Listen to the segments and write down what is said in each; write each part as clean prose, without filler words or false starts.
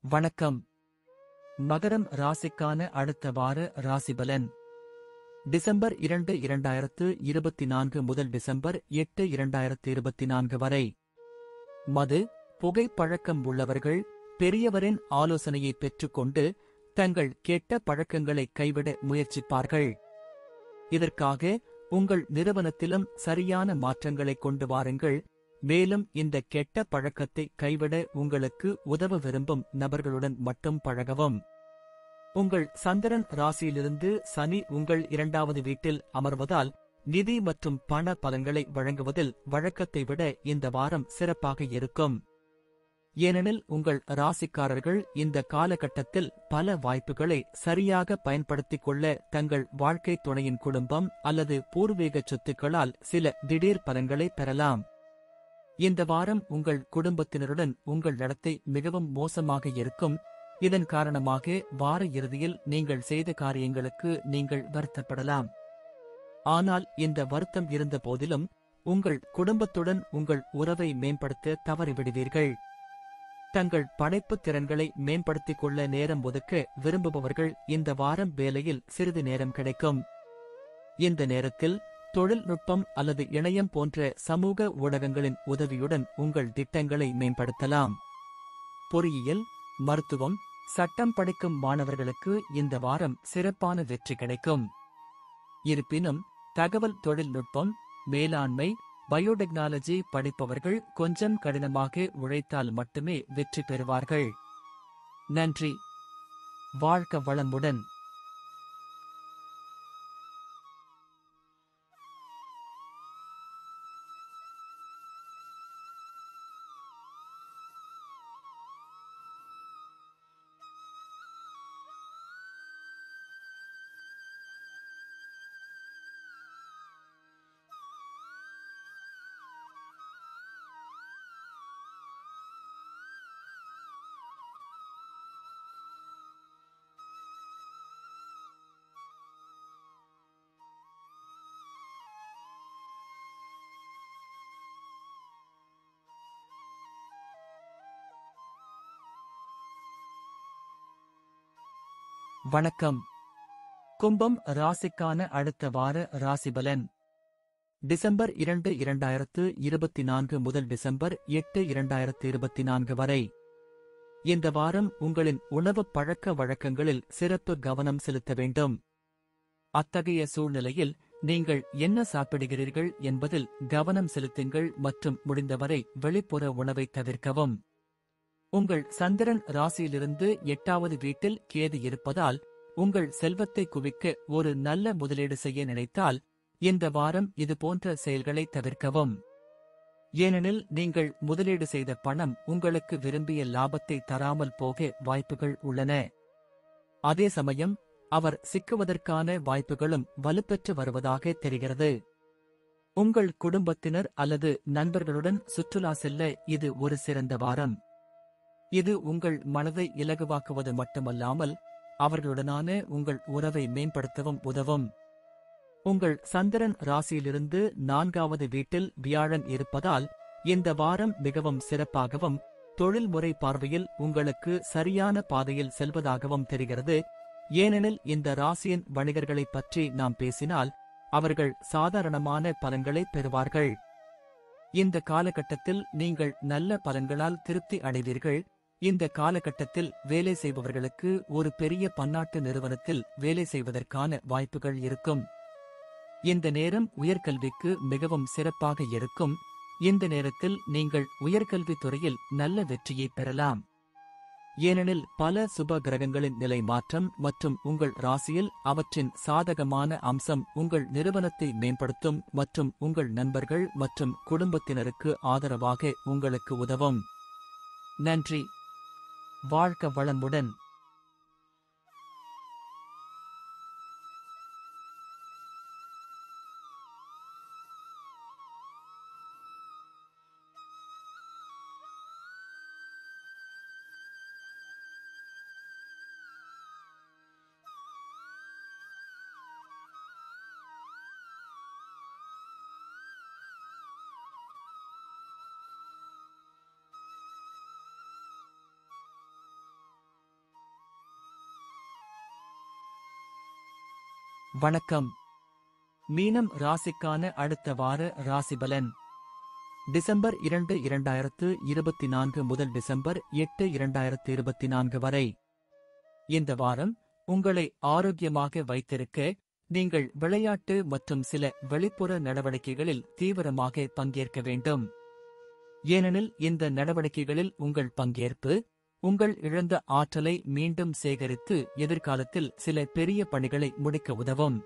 வணக்கம். மகரம் ராசிக்கான அடுத்த வார ராசிபலன். டிசம்பர் 2, 2024 முதல் டிசம்பர் 8, 2024 வரை. மது, புகை பழக்கம் உள்ளவர்கள் பெரியவரின் ஆலோசனையை பெற்றுக்கொண்டு தங்கள் கெட்ட பழக்கங்களை கைவிட முயற்சிப்பார்கள். இதற்காக உங்கள் நிறுவனத்திலும் சரியான மாற்றங்களை கொண்டு வாருங்கள். மேலும் இந்த கெட்ட பழக்கத்தை கைவிட உங்களுக்கு உதவ விரும்பும் நபர்களுடன் மட்டும் பழகவும். உங்கள் சந்திரன் ராசியிலிருந்து சனி உங்கள் 2வது வீட்டில் அமர்வதால் நிதி மற்றும் பண பலன்களை வழங்குவதில் வழக்கத்தை விட இந்த வாரம் சிறப்பாக இருக்கும். ஏனெனில் உங்கள் ராசிக்காரர்கள் இந்த காலகட்டத்தில் பல வாய்ப்புகளை சரியாக பயன்படுத்திக் கொள்ள தங்கள் வாழ்க்கை துணையின் குடும்பம் அல்லது பூர்வீக சொத்துக்களால் சில திடீர் பலன்களை பெறலாம். இந்த வாரம் உங்கள் குடும்பத்தினருடன் உங்கள் நடத்தை மிகவும் மோசமாக இருக்கும். இதன் காரணமாக வார இறுதியில் நீங்கள் செய்த காரியங்களுக்கு நீங்கள் வருத்தப்படலாம். ஆனால் இந்த வருத்தம் இருந்த போதிலும் உங்கள் குடும்பத்துடன் உங்கள் உறவை மேம்படுத்த தவறிவிடுவீர்கள். தங்கள் படைப்புத் திறன்களை மேம்படுத்திக் கொள்ள நேரம் ஒதுக்க விரும்புபவர்கள் இந்த வாரம் வேலையில் சிறிது நேரம் கிடைக்கும். இந்த நேரத்தில் தொழில்நுட்பம் அல்லது இணையம் போன்ற சமூக ஊடகங்களின் உதவியுடன் உங்கள் திட்டங்களை மேம்படுத்தலாம். பொறியியல், மருத்துவம், சட்டம் படிக்கும் மாணவர்களுக்கு இந்த வாரம் சிறப்பான வெற்றி கிடைக்கும். இருப்பினும் தகவல் தொழில்நுட்பம், மேலாண்மை, பயோடெக்னாலஜி படிப்பவர்கள் கொஞ்சம் கடினமாக உழைத்தால் மட்டுமே வெற்றி பெறுவார்கள். நன்றி. வாழ்க வளமுடன். வணக்கம். கும்பம் ராசிக்கான அடுத்த வார ராசிபலன். டிசம்பர் 2, 2024 முதல் டிசம்பர் 8, 2024 வரை. இந்த வாரம் உங்களின் உணவுப் பழக்க வழக்கங்களில் சிறப்பு கவனம் செலுத்த வேண்டும். அத்தகைய சூழ்நிலையில் நீங்கள் என்ன சாப்பிடுகிறீர்கள் என்பதில் கவனம் செலுத்துங்கள் மற்றும் முடிந்தவரை வெளிப்புற உணவை தவிர்க்கவும். உங்கள் சந்திரன் ராசியிலிருந்து 8வது வீட்டில் கேது இருப்பதால் உங்கள் செல்வத்தை குவிக்க ஒரு நல்ல முதலீடு செய்ய நினைத்தால் இந்த வாரம் இதுபோன்ற செயல்களை தவிர்க்கவும். ஏனெனில் நீங்கள் முதலீடு செய்த பணம் உங்களுக்கு விரும்பிய லாபத்தை தராமல் போக வாய்ப்புகள் உள்ளன. அதே சமயம் அவர் சிக்குவதற்கான வாய்ப்புகளும் வலுப்பெற்று வருவதாக தெரிகிறது. உங்கள் குடும்பத்தினர் அல்லது நண்பர்களுடன் சுற்றுலா செல்ல இது ஒரு சிறந்த வாரம். இது உங்கள் மனதை இலகுவாக்குவது மட்டுமல்லாமல் அவர்களுடனான உங்கள் உறவை மேம்படுத்தவும் உதவும். உங்கள் சந்திரன் ராசியிலிருந்து 4வது வீட்டில் வியாழன் இருப்பதால் இந்த வாரம் மிகவும் சிறப்பாகவும் தொழில்முறை பார்வையில் உங்களுக்கு சரியான பாதையில் செல்வதாகவும் தெரிகிறது. ஏனெனில் இந்த ராசியின் வணிகர்களைப் பற்றி நாம் பேசினால் அவர்கள் சாதாரணமான பலன்களை பெறுவார்கள். இந்த காலகட்டத்தில் நீங்கள் நல்ல பலன்களால் திருப்தி அடைவீர்கள். இந்த காலகட்டத்தில் வேலை செய்பவர்களுக்கு ஒரு பெரிய பன்னாட்டு நிறுவனத்தில் வேலை செய்வதற்கான வாய்ப்புகள் இருக்கும். இந்த நேரம் உயர்கல்விக்கு மிகவும் சிறப்பாக இருக்கும். இந்த நேரத்தில் நீங்கள் உயர்கல்வித் துறையில் நல்ல வெற்றியை பெறலாம். ஏனெனில் பல சுப கிரகங்களின் நிலை மாற்றம் மற்றும் உங்கள் ராசியில் அவற்றின் சாதகமான அம்சம் உங்கள் நிறுவனத்தை மேம்படுத்தும் மற்றும் உங்கள் நண்பர்கள் மற்றும் குடும்பத்தினருக்கு ஆதரவாக உங்களுக்கு உதவும். நன்றி. வாழ்க வளமுடன். வணக்கம். மீனம் ராசிக்கான அடுத்த வார ராசிபலன் டிசம்பர் 2, 2024 முதல் டிசம்பர் 8, 2024 வரை. இந்த வாரம் உங்களை ஆரோக்கியமாக வைத்திருக்க நீங்கள் விளையாட்டு மற்றும் சில வெளிப்புற நடவடிக்கைகளில் தீவிரமாக பங்கேற்க வேண்டும். ஏனெனில் இந்த நடவடிக்கைகளில் உங்கள் பங்கேற்பு உங்கள் இழந்த ஆற்றலை மீண்டும் சேகரித்து எதிர்காலத்தில் சில பெரிய பணிகளை முடிக்க உதவும்.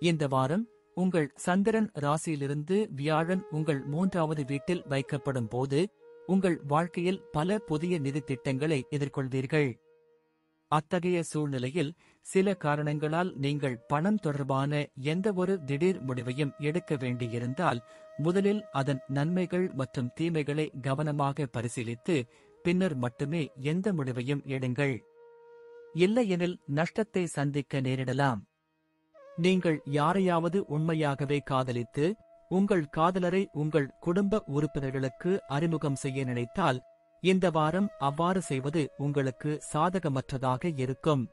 இந்த வாரம் உங்கள் சந்திரன் ராசியிலிருந்து வியாழன் உங்கள் 3வது வீட்டில் வைக்கப்படும் போது உங்கள் வாழ்க்கையில் பல புதிய நிதி திட்டங்களை எதிர்கொள்வீர்கள். அத்தகைய சூழ்நிலையில் சில காரணங்களால் நீங்கள் பணம் தொடர்பான எந்தவொரு திடீர் முடிவையும் எடுக்க வேண்டியிருந்தால் முதலில் அதன் நன்மைகள் மற்றும் தீமைகளை கவனமாக பரிசீலித்து பின்னர் மட்டுமே எந்த முடிவையும் எடுங்கள். இல்லையெனில் நஷ்டத்தை சந்திக்க நேரிடலாம். நீங்கள் யாரையாவது உண்மையாகவே காதலித்து உங்கள் காதலரை உங்கள் குடும்ப உறுப்பினர்களுக்கு அறிமுகம் செய்ய நினைத்தால் இந்த வாரம் அவ்வாறு செய்வது உங்களுக்கு சாதகமற்றதாக இருக்கும்.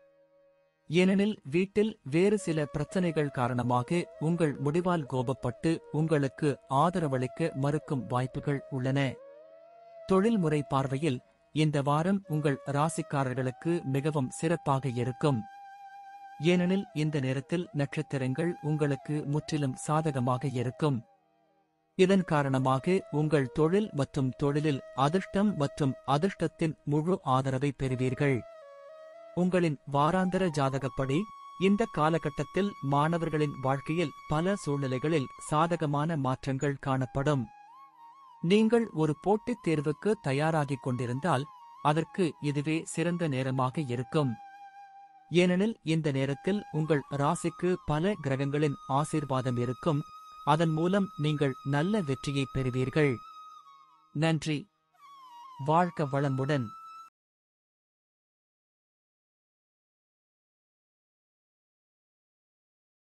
ஏனெனில் வீட்டில் வேறு சில பிரச்சனைகள் காரணமாக உங்கள் முடிவால் கோபப்பட்டு உங்களுக்கு ஆதரவளிக்க மறுக்கும் வாய்ப்புகள் உள்ளன. தொழில்முறை பார்வையில் இந்த வாரம் உங்கள் ராசிக்காரர்களுக்கு மிகவும் சிறப்பாக இருக்கும். ஏனெனில் இந்த நேரத்தில் நட்சத்திரங்கள் உங்களுக்கு முற்றிலும் சாதகமாக இருக்கும். இதன் காரணமாக உங்கள் தொழில் மற்றும் தொழிலில் அதிர்ஷ்டம் மற்றும் அதிர்ஷ்டத்தின் முழு ஆதரவை பெறுவீர்கள். உங்களின் வாராந்திர ஜாதகப்படி இந்த காலகட்டத்தில் மாணவர்களின் வாழ்க்கையில் பல சூழ்நிலைகளில் சாதகமான மாற்றங்கள் காணப்படும். நீங்கள் ஒரு போட்டித் தேர்வுக்கு தயாராகிக் கொண்டிருந்தால் அதற்கு இதுவே சிறந்த நேரமாக இருக்கும். ஏனெனில் இந்த நேரத்தில் உங்கள் ராசிக்கு பல கிரகங்களின் ஆசீர்வாதம் இருக்கும். அதன் மூலம் நீங்கள் நல்ல வெற்றியை பெறுவீர்கள். நன்றி. வாழ்க வளமுடன்.